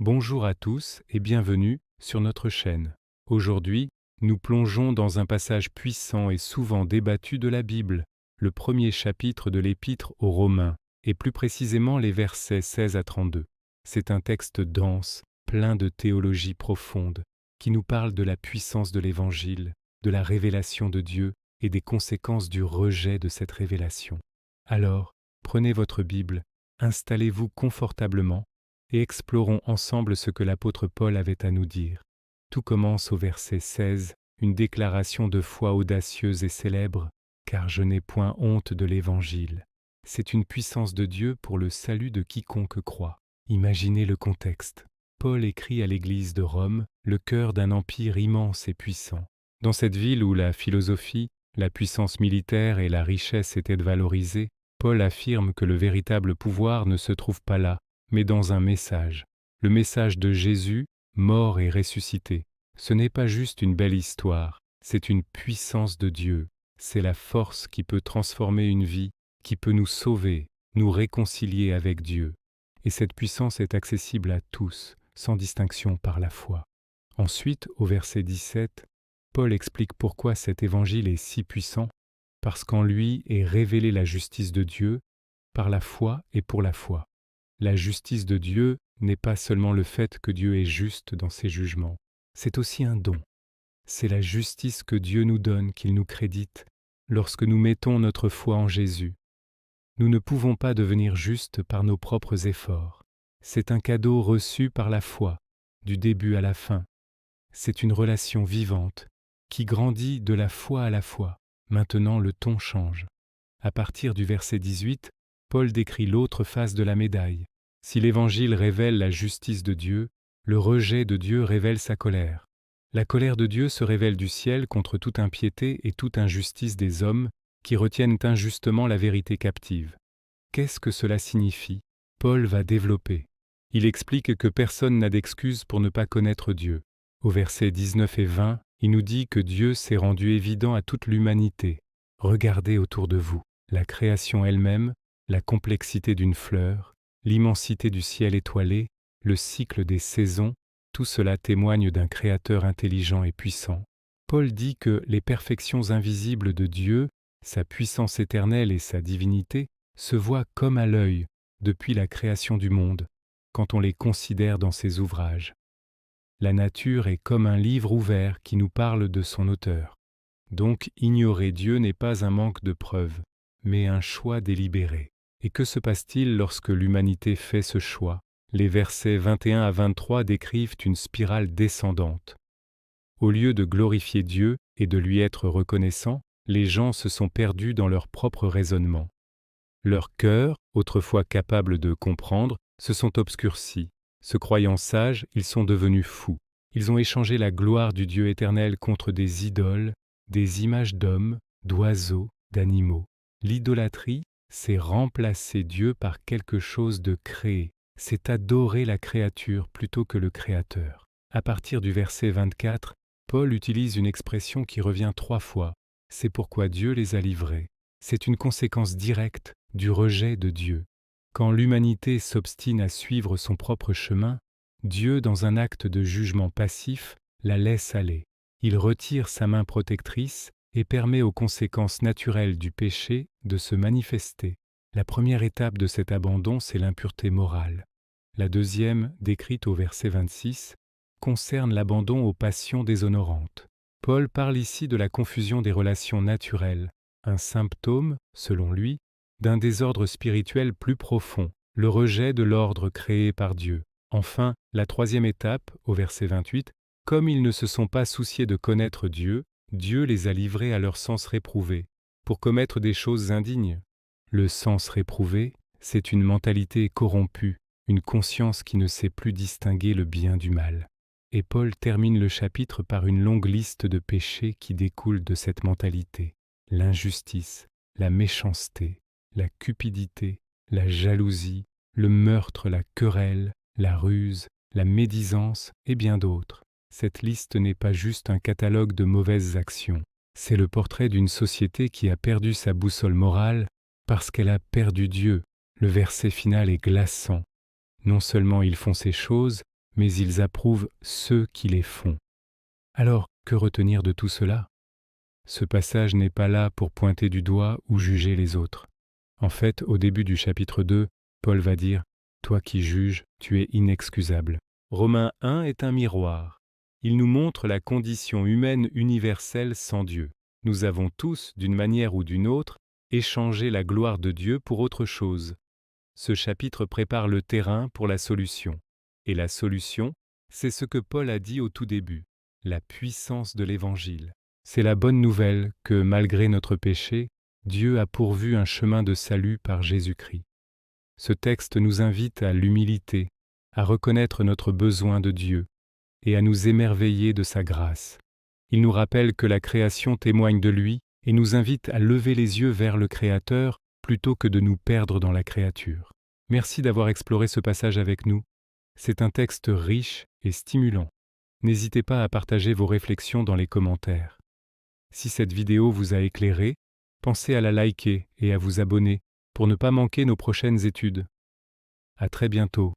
Bonjour à tous et bienvenue sur notre chaîne. Aujourd'hui, nous plongeons dans un passage puissant et souvent débattu de la Bible, le premier chapitre de l'Épître aux Romains, et plus précisément les versets 16 à 32. C'est un texte dense, plein de théologie profonde, qui nous parle de la puissance de l'Évangile, de la révélation de Dieu et des conséquences du rejet de cette révélation. Alors, prenez votre Bible, installez-vous confortablement et explorons ensemble ce que l'apôtre Paul avait à nous dire. Tout commence au verset 16, une déclaration de foi audacieuse et célèbre, « Car je n'ai point honte de l'Évangile ». C'est une puissance de Dieu pour le salut de quiconque croit. Imaginez le contexte. Paul écrit à l'église de Rome, le cœur d'un empire immense et puissant. Dans cette ville où la philosophie, la puissance militaire et la richesse étaient valorisées, Paul affirme que le véritable pouvoir ne se trouve pas là, mais dans un message, le message de Jésus, mort et ressuscité. Ce n'est pas juste une belle histoire, c'est une puissance de Dieu, c'est la force qui peut transformer une vie, qui peut nous sauver, nous réconcilier avec Dieu. Et cette puissance est accessible à tous, sans distinction par la foi. Ensuite, au verset 17, Paul explique pourquoi cet évangile est si puissant, parce qu'en lui est révélée la justice de Dieu, par la foi et pour la foi. La justice de Dieu n'est pas seulement le fait que Dieu est juste dans ses jugements, c'est aussi un don. C'est la justice que Dieu nous donne, qu'il nous crédite, lorsque nous mettons notre foi en Jésus. Nous ne pouvons pas devenir justes par nos propres efforts. C'est un cadeau reçu par la foi, du début à la fin. C'est une relation vivante, qui grandit de la foi à la foi. Maintenant, le ton change. À partir du verset 18, Paul décrit l'autre face de la médaille. Si l'Évangile révèle la justice de Dieu, le rejet de Dieu révèle sa colère. La colère de Dieu se révèle du ciel contre toute impiété et toute injustice des hommes qui retiennent injustement la vérité captive. Qu'est-ce que cela signifie? Paul va développer. Il explique que personne n'a d'excuse pour ne pas connaître Dieu. Au verset 19 et 20, il nous dit que Dieu s'est rendu évident à toute l'humanité. Regardez autour de vous, la création elle-même, la complexité d'une fleur, l'immensité du ciel étoilé, le cycle des saisons, tout cela témoigne d'un Créateur intelligent et puissant. Paul dit que les perfections invisibles de Dieu, sa puissance éternelle et sa divinité, se voient comme à l'œil depuis la création du monde, quand on les considère dans ses ouvrages. La nature est comme un livre ouvert qui nous parle de son auteur. Donc ignorer Dieu n'est pas un manque de preuves, mais un choix délibéré. Et que se passe-t-il lorsque l'humanité fait ce choix? Les versets 21 à 23 décrivent une spirale descendante. Au lieu de glorifier Dieu et de lui être reconnaissants, les gens se sont perdus dans leur propre raisonnement. Leurs cœurs, autrefois capables de comprendre, se sont obscurcis. Se croyant sages, ils sont devenus fous. Ils ont échangé la gloire du Dieu éternel contre des idoles, des images d'hommes, d'oiseaux, d'animaux. L'idolâtrie, c'est remplacer Dieu par quelque chose de créé, c'est adorer la créature plutôt que le Créateur. À partir du verset 24, Paul utilise une expression qui revient 3 fois. C'est pourquoi Dieu les a livrés. C'est une conséquence directe du rejet de Dieu. Quand l'humanité s'obstine à suivre son propre chemin, Dieu, dans un acte de jugement passif, la laisse aller. Il retire sa main protectrice et permet aux conséquences naturelles du péché de se manifester. La première étape de cet abandon, c'est l'impureté morale. La deuxième, décrite au verset 26, concerne l'abandon aux passions déshonorantes. Paul parle ici de la confusion des relations naturelles, un symptôme, selon lui, d'un désordre spirituel plus profond, le rejet de l'ordre créé par Dieu. Enfin, la troisième étape, au verset 28, comme ils ne se sont pas souciés de connaître Dieu, Dieu les a livrés à leur sens réprouvé, pour commettre des choses indignes. Le sens réprouvé, c'est une mentalité corrompue, une conscience qui ne sait plus distinguer le bien du mal. Et Paul termine le chapitre par une longue liste de péchés qui découlent de cette mentalité. L'injustice, la méchanceté, la cupidité, la jalousie, le meurtre, la querelle, la ruse, la médisance et bien d'autres. Cette liste n'est pas juste un catalogue de mauvaises actions, c'est le portrait d'une société qui a perdu sa boussole morale parce qu'elle a perdu Dieu. Le verset final est glaçant. Non seulement ils font ces choses, mais ils approuvent ceux qui les font. Alors, que retenir de tout cela? Ce passage n'est pas là pour pointer du doigt ou juger les autres. En fait, au début du chapitre 2, Paul va dire « Toi qui juges, tu es inexcusable ». Romains 1 est un miroir. Il nous montre la condition humaine universelle sans Dieu. Nous avons tous, d'une manière ou d'une autre, échangé la gloire de Dieu pour autre chose. Ce chapitre prépare le terrain pour la solution. Et la solution, c'est ce que Paul a dit au tout début, la puissance de l'Évangile. C'est la bonne nouvelle que, malgré notre péché, Dieu a pourvu un chemin de salut par Jésus-Christ. Ce texte nous invite à l'humilité, à reconnaître notre besoin de Dieu et à nous émerveiller de sa grâce. Il nous rappelle que la création témoigne de lui et nous invite à lever les yeux vers le Créateur plutôt que de nous perdre dans la créature. Merci d'avoir exploré ce passage avec nous. C'est un texte riche et stimulant. N'hésitez pas à partager vos réflexions dans les commentaires. Si cette vidéo vous a éclairé, pensez à la liker et à vous abonner pour ne pas manquer nos prochaines études. À très bientôt.